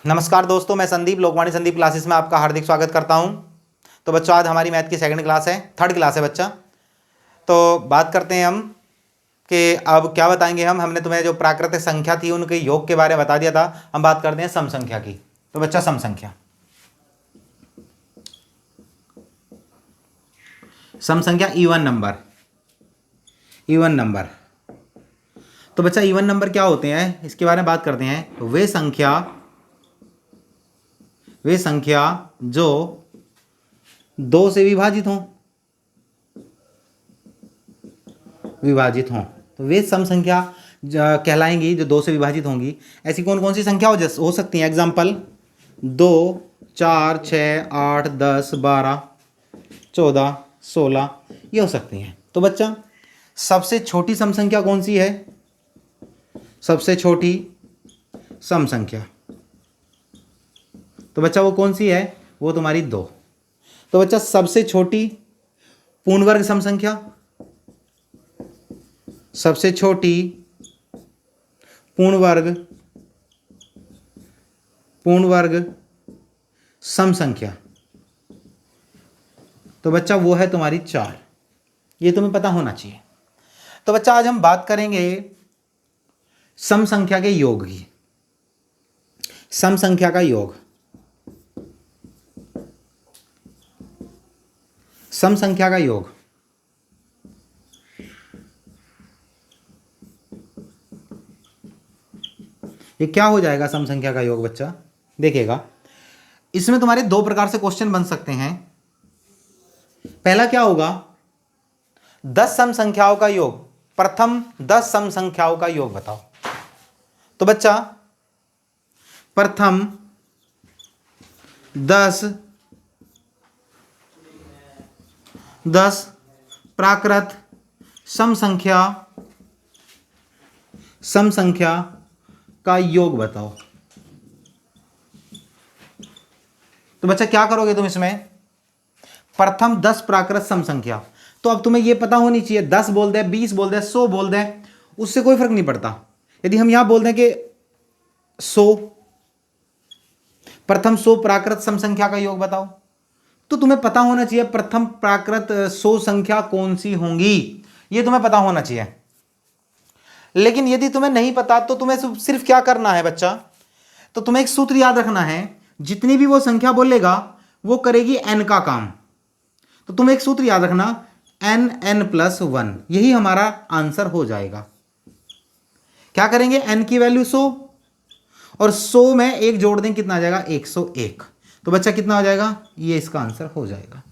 नमस्कार दोस्तों, मैं संदीप लोकवाणी संदीप क्लासेस में आपका हार्दिक स्वागत करता हूं। तो बच्चों, आज हमारी मैथ की सेकंड क्लास है, थर्ड क्लास है बच्चा। तो बात करते हैं हम कि अब क्या बताएंगे हमने तुम्हें जो प्राकृतिक संख्या थी उनके योग के बारे में बता दिया था। हम बात करते हैं सम संख्या की। तो बच्चा, सम संख्या इवन नंबर। तो बच्चा, इवन नंबर क्या होते हैं इसके बारे में बात करते हैं। तो वे संख्या जो 2 से विभाजित हों तो वे सम संख्या कहलाएंगी जो 2 से विभाजित होंगी। ऐसी कौन कौन सी संख्या हो सकती हैं? एग्जाम्पल 2, 4, 6, 8, 10, 12, 14, 16 ये हो सकती हैं। तो बच्चा, सबसे छोटी सम संख्या कौन सी है? सबसे छोटी सम संख्या तो बच्चा वो कौन सी है? वो तुम्हारी 2। तो बच्चा, सबसे छोटी पूर्ण वर्ग सम संख्या, सबसे छोटी पूर्ण वर्ग सम संख्या तो बच्चा वो है तुम्हारी 4। ये तुम्हें पता होना चाहिए। तो बच्चा, आज हम बात करेंगे सम संख्या के योग की। सम संख्या का योग, सम संख्या का योग ये क्या हो जाएगा? सम संख्या का योग बच्चा देखिएगा, इसमें तुम्हारे 2 प्रकार से क्वेश्चन बन सकते हैं। पहला क्या होगा? 10 सम संख्याओं का योग, प्रथम 10 सम संख्याओं का योग बताओ। तो बच्चा, प्रथम 10 प्राकृत सम संख्या का योग बताओ। तो बच्चा, क्या करोगे तुम इसमें? प्रथम 10 प्राकृत सम संख्या। तो अब तुम्हें यह पता होनी चाहिए, 10 बोल दे, 20 बोल दे, 100 बोल दे, उससे कोई फर्क नहीं पड़ता। यदि हम यहां बोल दें कि 100, प्रथम 100 प्राकृत सम संख्या का योग बताओ, तो तुम्हें पता होना चाहिए प्रथम प्राकृत 100 संख्या कौन सी होंगी, यह तुम्हें पता होना चाहिए। लेकिन यदि तुम्हें नहीं पता तो तुम्हें सिर्फ क्या करना है बच्चा? तो तुम्हें एक सूत्र याद रखना है, जितनी भी वो संख्या बोलेगा वो करेगी n का काम। तो तुम्हें एक सूत्र याद रखना, n+1, यही हमारा आंसर हो जाएगा। क्या करेंगे? n की वैल्यू 100 और 100 में 1 जोड़ दें, कितना आ जाएगा? 101। तो बच्चा, कितना हो जाएगा? ये इसका आंसर हो जाएगा।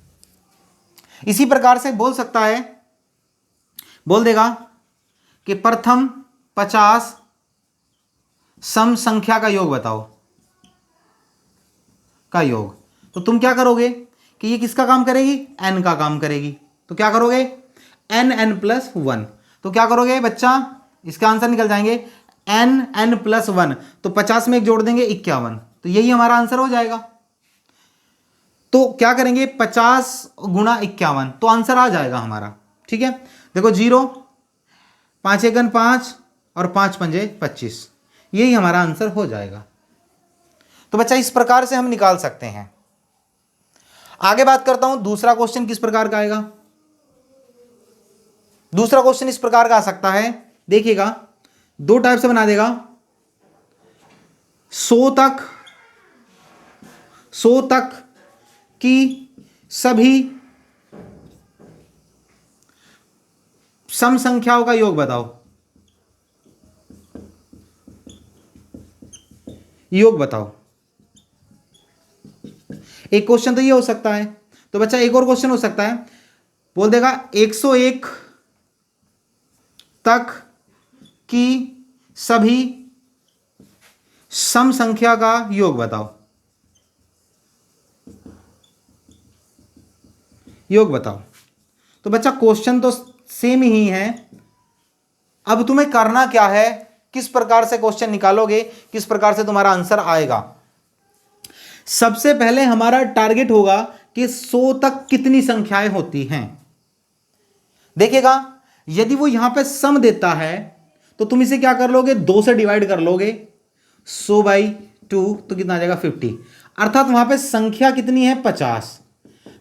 इसी प्रकार से बोल सकता है, बोल देगा कि प्रथम 50 सम संख्या का योग बताओ, का योग। तो तुम क्या करोगे कि ये किसका काम करेगी? n का काम करेगी। तो क्या करोगे? n+1। तो क्या करोगे बच्चा? इसका आंसर निकल जाएंगे n+1। तो 50 में 1 जोड़ देंगे, 51। तो यही हमारा आंसर हो जाएगा। तो क्या करेंगे? 50 × 51, तो आंसर आ जाएगा हमारा। ठीक है, देखो 0, 5 × 5 और 5 × 5 = 25, यही हमारा आंसर हो जाएगा। तो बच्चा, इस प्रकार से हम निकाल सकते हैं। आगे बात करता हूं, दूसरा क्वेश्चन किस प्रकार का आएगा। दूसरा क्वेश्चन इस प्रकार का आ सकता है, देखिएगा, 2 टाइप से बना देगा। 100 तक की सभी सम संख्याओं का योग बताओ। एक क्वेश्चन तो ये हो सकता है। तो बच्चा, एक और क्वेश्चन हो सकता है, बोल देगा 101 तक की सभी सम संख्या का योग बताओ। तो बच्चा, क्वेश्चन तो सेम ही है। अब तुम्हें करना क्या है, किस प्रकार से क्वेश्चन निकालोगे, किस प्रकार से तुम्हारा आंसर आएगा। सबसे पहले हमारा टारगेट होगा कि 100 तक कितनी संख्याएं होती हैं। देखिएगा, यदि वो यहां पे सम देता है तो तुम इसे क्या कर लोगे? 2 से डिवाइड कर लोगे, 100/4 2 तो कितना आ जाएगा 50, अर्थात वहां पे संख्या कितनी है 50।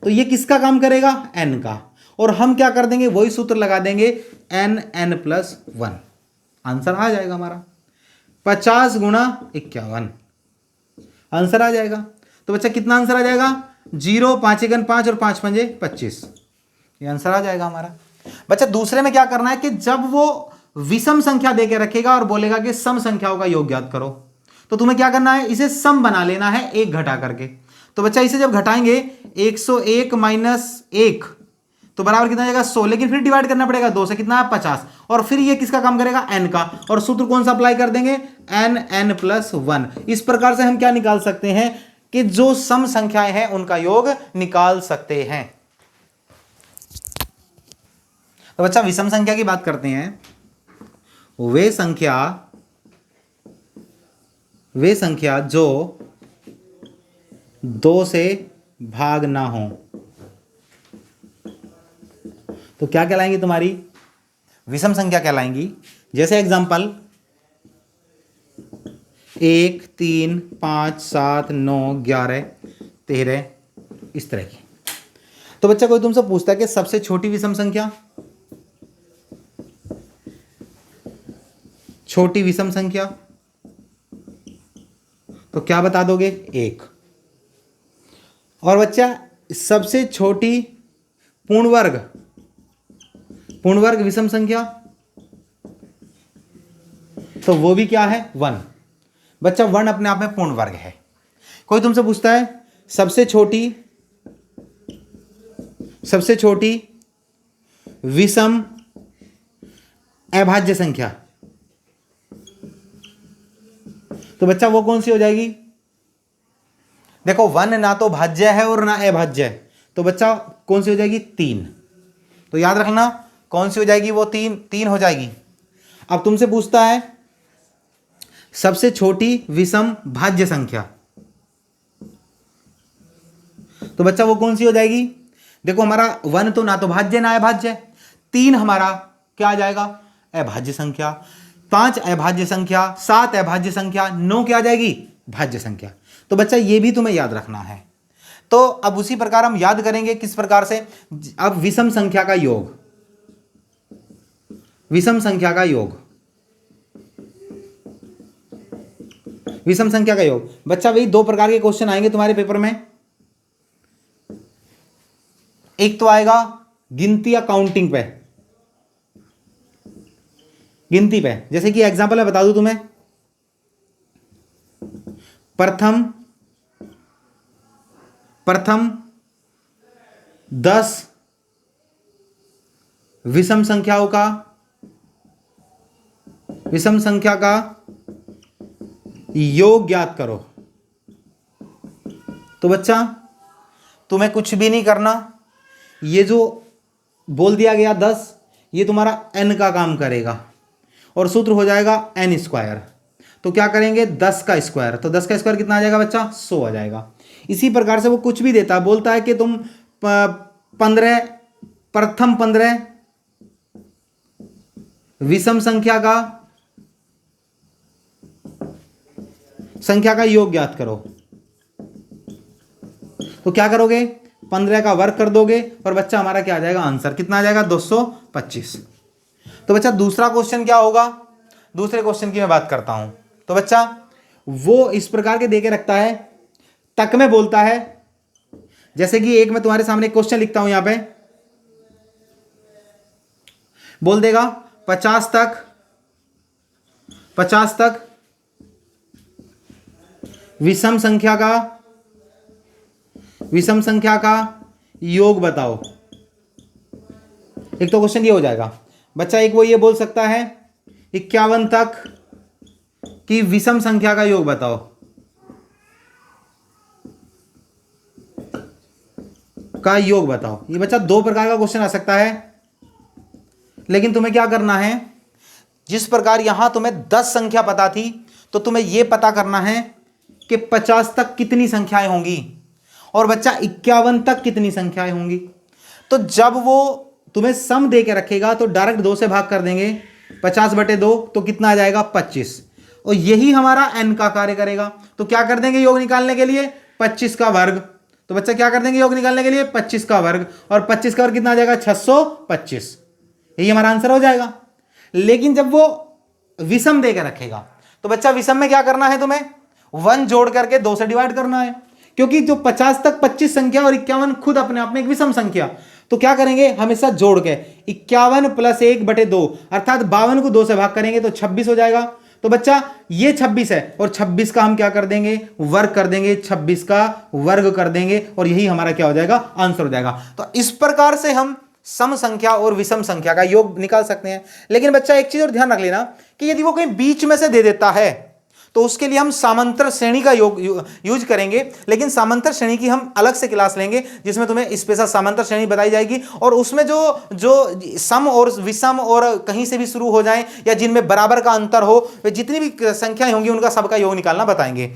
तो ये किसका काम करेगा, n का, और हम क्या कर देंगे, वही सूत्र लगा देंगे n+1, आंसर आ जाएगा हमारा 50 × 51, आंसर आ जाएगा। तो बच्चा कितना आंसर आ जाएगा, 0, 5 × 5 और 5 × 5 = 25, ये आंसर आ जाएगा हमारा। बच्चा दूसरे में क्या करना है कि जब वो विषम संख्या देके रखेगा और बोलेगा कि सम संख्याओं का योग ज्ञात करो, तो तुम्हें क्या करना है, इसे सम बना लेना है एक घटा करके। तो बच्चा इसे जब घटाएंगे 101 - 1 तो बराबर कितना जाएगा 100, लेकिन फिर डिवाइड करना पड़ेगा 2 से, कितना है 50, और फिर ये किसका काम करेगा, n का, और सूत्र कौन सा अप्लाई कर देंगे, n+1। इस प्रकार से हम क्या निकाल सकते हैं कि जो सम संख्याएं हैं उनका योग निकाल सकते हैं। तो बच्चा विषम संख्या की बात करते हैं, वे संख्या जो 2 से भाग ना हो तो क्या कहलाएंगी, तुम्हारी विषम संख्या कहलाएंगी। जैसे एग्जांपल 1, 3, 5, 7, 9, 11, 13, इस तरह की। तो बच्चा कोई तुमसे पूछता है कि सबसे छोटी विषम संख्या, छोटी विषम संख्या, तो क्या बता दोगे, 1। और बच्चा सबसे छोटी पूर्ण वर्ग विषम संख्या, तो वो भी क्या है, 1। बच्चा 1 अपने आप में पूर्ण वर्ग है। कोई तुमसे पूछता है सबसे छोटी विषम अभाज्य संख्या, तो बच्चा वो कौन सी हो जाएगी, देखो 1 ना तो भाज्य है और ना अभाज्य है, तो बच्चा कौन सी हो जाएगी, 3। तो याद रखना कौन सी हो जाएगी, वो 3 हो जाएगी। अब तुमसे पूछता है सबसे छोटी विषम भाज्य संख्या, तो बच्चा वो कौन सी हो जाएगी, देखो हमारा 1 तो ना तो भाज्य ना अभाज्य, 3 हमारा क्या आ जाएगा, अभाज्य संख्या, 5 अभाज्य संख्या, 7 अभाज्य संख्या, 9 क्या आ जाएगी, भाज्य संख्या। तो बच्चा ये भी तुम्हें याद रखना है। तो अब उसी प्रकार हम याद करेंगे किस प्रकार से, अब विषम संख्या का योग, विषम संख्या का योग बच्चा वही 2 प्रकार के क्वेश्चन आएंगे तुम्हारे पेपर में। एक तो आएगा गिनती या काउंटिंग पे, गिनती पे, जैसे कि एग्जांपल मैं बता दूं तुम्हें, प्रथम 10 विषम संख्या का योग ज्ञात करो। तो बच्चा तुम्हें कुछ भी नहीं करना, ये जो बोल दिया गया 10, ये तुम्हारा n का काम करेगा और सूत्र हो जाएगा n²। तो क्या करेंगे 10 का स्क्वायर, तो 10 का स्क्वायर कितना आ जाएगा बच्चा, 100 आ जाएगा। इसी प्रकार से वो कुछ भी देता है, बोलता है कि तुम 15 प्रथम 15 विषम संख्या का योग ज्ञात करो, तो क्या करोगे 15 का वर्ग कर दोगे और बच्चा हमारा क्या आ जाएगा, आंसर कितना आ जाएगा 225। तो बच्चा दूसरा क्वेश्चन क्या होगा, दूसरे क्वेश्चन की मैं बात करता हूं। तो बच्चा वो इस प्रकार के देके रखता है, तक में बोलता है, जैसे कि एक मैं तुम्हारे सामने क्वेश्चन लिखता हूं, यहां पे बोल देगा 50 तक विषम संख्या का योग बताओ। एक तो क्वेश्चन ये हो जाएगा बच्चा। एक वो ये बोल सकता है 51 तक की विषम संख्या का योग बताओ, ये बच्चा 2 प्रकार का क्वेश्चन आ सकता है। लेकिन तुम्हें क्या करना है, जिस प्रकार यहां तुम्हें 10 संख्या पता थी, तो तुम्हें यह पता करना है कि 50 तक कितनी संख्याएं होंगी और बच्चा 51 तक कितनी संख्याएं होंगी। तो जब वो तुम्हें सम दे के रखेगा तो डायरेक्ट 2 से भाग कर देंगे, 50/2 तो कितना आ जाएगा 25, और यही हमारा n का कार्य करेगा। तो क्या कर देंगे योग निकालने के लिए 25 का वर्ग। तो बच्चा क्या कर देंगे योग निकालने के लिए 25 का वर्ग, और 25 का वर्ग कितना आ जाएगा 625। यही हमारा आंसर हो जाएगा। लेकिन जब वो विषम देकर रखेगा तो बच्चा विषम में क्या करना है, तुम्हें 1 जोड़ करके 2 से डिवाइड करना है, क्योंकि जो 50 तक 25 संख्या और 51 खुद अपने आप में एक विषम संख्या। तो क्या करेंगे हमेशा जोड़ के 51 + 1/2 अर्थात 52 को 2 से भाग करेंगे तो 26 हो जाएगा। तो बच्चा ये 26 है और 26 का हम क्या कर देंगे वर्ग कर देंगे, 26 का वर्ग कर देंगे और यही हमारा क्या हो जाएगा आंसर हो जाएगा। तो इस प्रकार से हम सम संख्या और विषम संख्या का योग निकाल सकते हैं। लेकिन बच्चा एक चीज और ध्यान रख लेना कि यदि वो कहीं बीच में से दे देता है तो उसके लिए हम समांतर श्रेणी का योग यूज करेंगे। लेकिन समांतर श्रेणी की हम अलग से क्लास लेंगे जिसमें तुम्हें स्पेशल समांतर श्रेणी बताई जाएगी, और उसमें जो सम और विषम और कहीं से भी शुरू हो जाए या जिनमें बराबर का अंतर हो, वे जितनी भी संख्याएं होंगी उनका सबका योग निकालना बताएंगे।